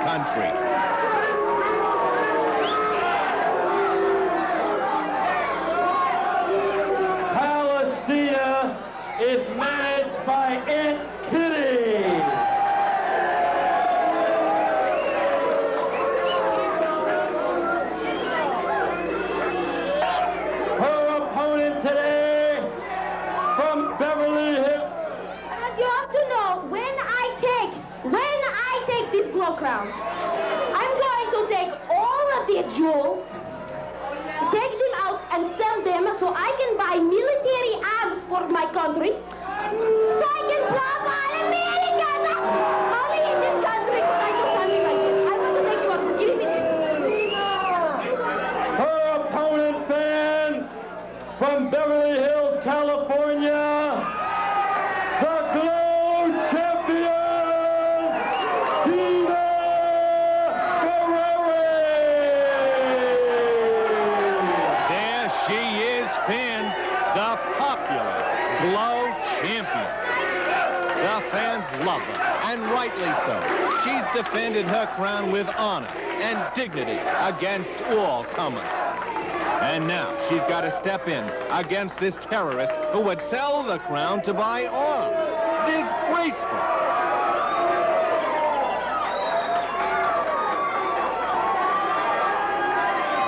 country. Palestina is managed by Aunt Kitty. Her opponent today from Beverly Hills. You have to know, when I take this G.L.O.W crown, I'm going to take all of the jewels, take them out and sell them so I can buy military arms for my country, so I can profile America. Only in this country could I do something like this. I want to thank you for giving me this. Her opponent, fans, from Beverly Hills, California, the G.L.O.W champion, Tina Ferari. There she is, fans, the popular G.L.O.W champion. The fans love her, and rightly so. She's defended her crown with honor and dignity against all comers. And now she's got to step in against this terrorist who would sell the crown to buy arms. Disgraceful.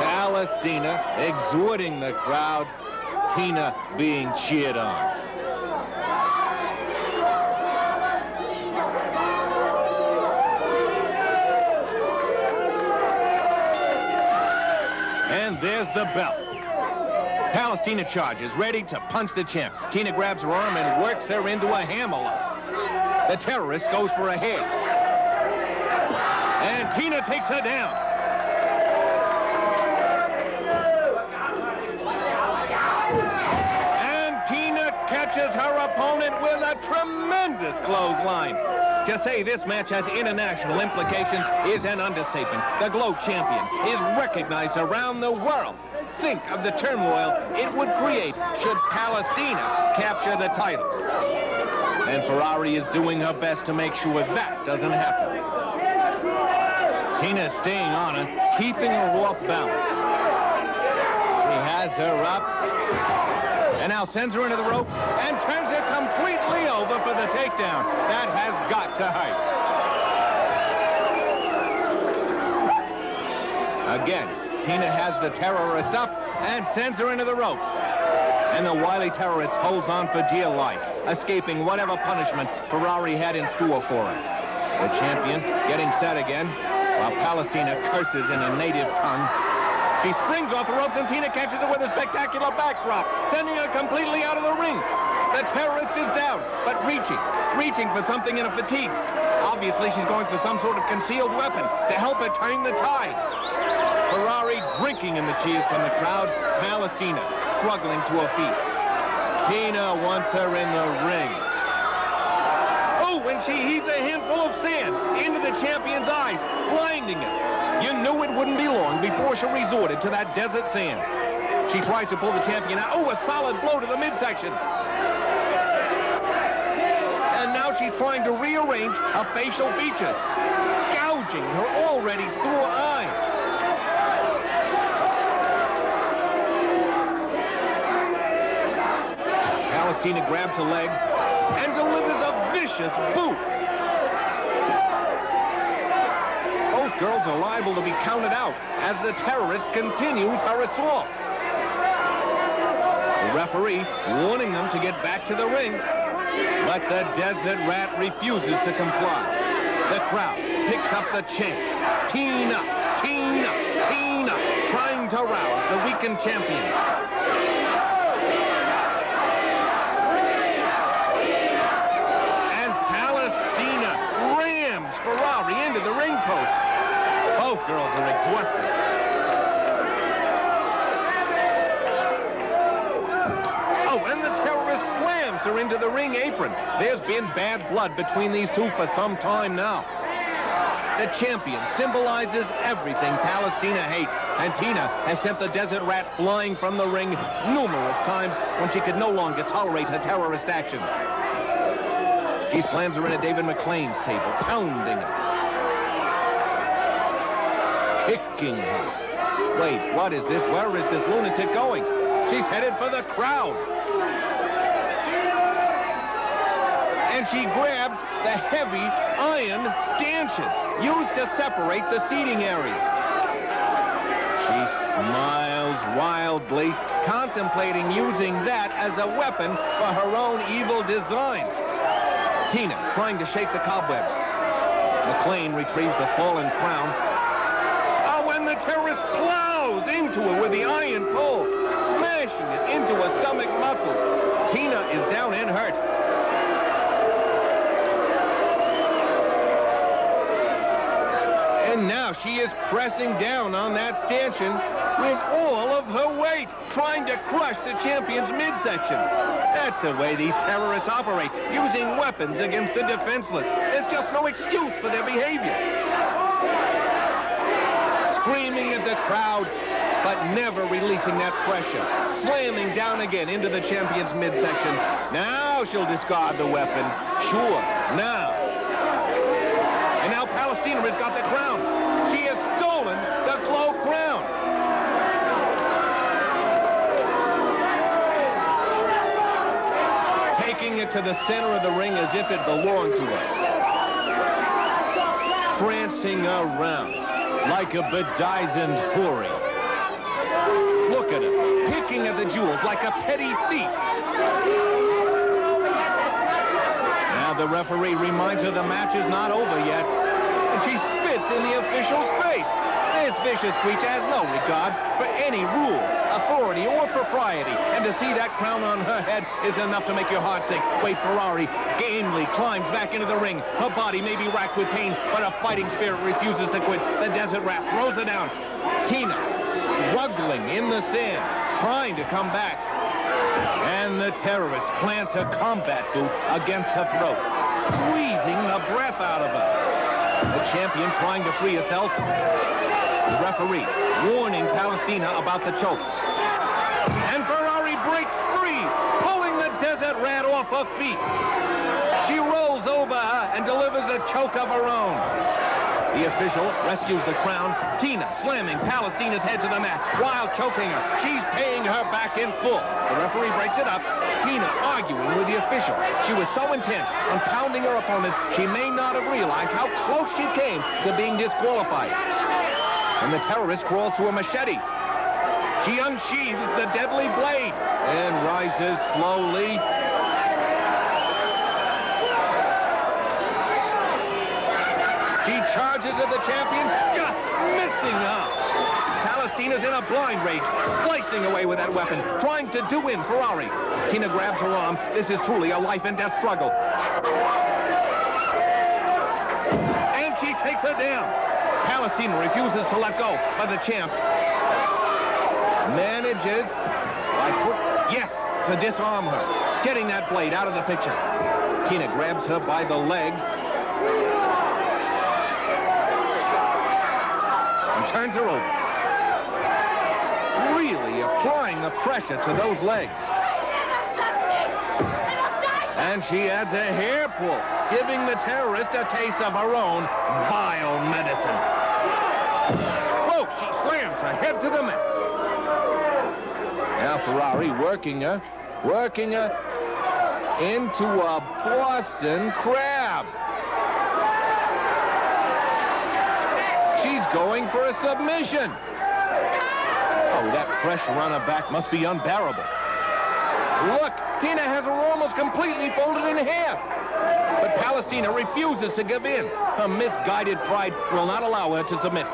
Palestina exhorting the crowd, Tina being cheered on. And there's the bell. Palestina charges, ready to punch the champ. Tina grabs her arm and works her into a hammerlock. The terrorist goes for a head. And Tina takes her down. And Tina catches her opponent with a tremendous clothesline. To say this match has international implications is an understatement. The G.L.O.W champion is recognized around the world. Think of the turmoil it would create should Palestina capture the title. And Ferari is doing her best to make sure that doesn't happen. Tina's staying on her, keeping her off balance. She has her up, and now sends her into the ropes and turns her completely over for the takedown. That has got to hurt. Again, Tina has the terrorist up and sends her into the ropes. And the wily terrorist holds on for dear life, escaping whatever punishment Ferari had in store for her. The champion getting set again, while Palestina curses in a native tongue. She springs off the ropes and Tina catches her with a spectacular backdrop, sending her completely out of the ring. The terrorist is down, but reaching for something in her fatigues. Obviously, she's going for some sort of concealed weapon to help her turn the tide. Ferari drinking in the cheers from the crowd. Palestina struggling to her feet. Tina wants her in the ring. Oh, and she heaves a handful of sand into the champion's eyes, blinding him. You knew it wouldn't be long before she resorted to that desert sand. She tries to pull the champion out. Oh, a solid blow to the midsection. And now she's trying to rearrange her facial features, gouging her already sore eyes. Palestina grabs a leg and delivers a vicious boot. Both girls are liable to be counted out as the terrorist continues her assault. The referee warning them to get back to the ring, but the desert rat refuses to comply. The crowd picks up the chant. Tina, Tina, Tina, trying to rouse the weakened champion. Ferari into the ring post. Both girls are exhausted. Oh, and the terrorist slams her into the ring apron. There's been bad blood between these two for some time now. The champion symbolizes everything Palestina hates, and Tina has sent the desert rat flying from the ring numerous times when she could no longer tolerate her terrorist actions. She slams her into David McLean's table, pounding her. kicking her. Wait, what is this? Where is this lunatic going? She's headed for the crowd. And she grabs the heavy iron stanchion used to separate the seating areas. She smiles wildly, contemplating using that as a weapon for her own evil designs. Tina trying to shake the cobwebs. McLean retrieves the fallen crown. Oh, and the terrorist plows into it with the iron pole, smashing it into her stomach muscles. Tina is down and hurt. And now she is pressing down on that stanchion with all of her weight, trying to crush the champion's midsection. That's the way these terrorists operate, using weapons against the defenseless. There's just no excuse for their behavior. Screaming at the crowd, but never releasing that pressure. Slamming down again into the champion's midsection. Now she'll discard the weapon. Sure, now. And now Palestina has got the crown. She has stolen the G.L.O.W crown. Taking it to the center of the ring as if it belonged to her. Prancing around like a bedizened houri. Look at her, picking at the jewels like a petty thief. Now the referee reminds her the match is not over yet, and she spits in the official's face. This vicious creature has no regard for any rules, authority, or propriety, and to see that crown on her head is enough to make your heart sink. Wait, Ferari gamely climbs back into the ring. Her body may be racked with pain, but her fighting spirit refuses to quit. The desert rat throws her down. Tina struggling in the sand, trying to come back. And the terrorist plants her combat boot against her throat, squeezing the breath out of her. The champion trying to free herself. The referee warning Palestina about the choke. And Ferari breaks free, pulling the desert rat off her feet. She rolls over her and delivers a choke of her own. The official rescues the crown. Tina slamming Palestina's head to the mat while choking her. She's paying her back in full. The referee breaks it up. Tina arguing with the official. She was so intent on pounding her opponent, she may not have realized how close she came to being disqualified. And the terrorist crawls to a machete. She unsheathes the deadly blade and rises slowly. She charges at the champion, just missing her. Palestina's in a blind rage, slicing away with that weapon, trying to do in Ferari. Tina grabs her arm. This is truly a life and death struggle. And she takes her down. Palestina refuses to let go, but the champ manages, yes, to disarm her, getting that blade out of the picture. Tina grabs her by the legs and turns her over, really applying the pressure to those legs. And she adds a hair pull, giving the terrorist a taste of her own vile medicine. Whoa, she slams her head to the mat. Now Ferari working her into a Boston Crab. She's going for a submission. Oh, that pressure on her back must be unbearable. Look, Tina has her almost completely folded in half. But Palestina refuses to give in. Her misguided pride will not allow her to submit.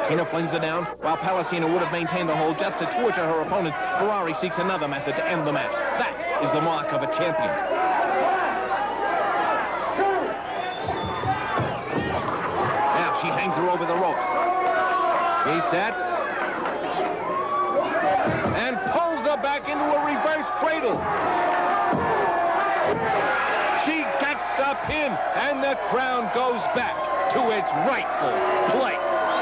Tina flings her down, while Palestina would have maintained the hold just to torture her opponent. Ferari seeks another method to end the match. That is the mark of a champion. Now she hangs her over the ropes. She sets and pulls her back into a reverse cradle. She gets the pin, and the crown goes back to its rightful place.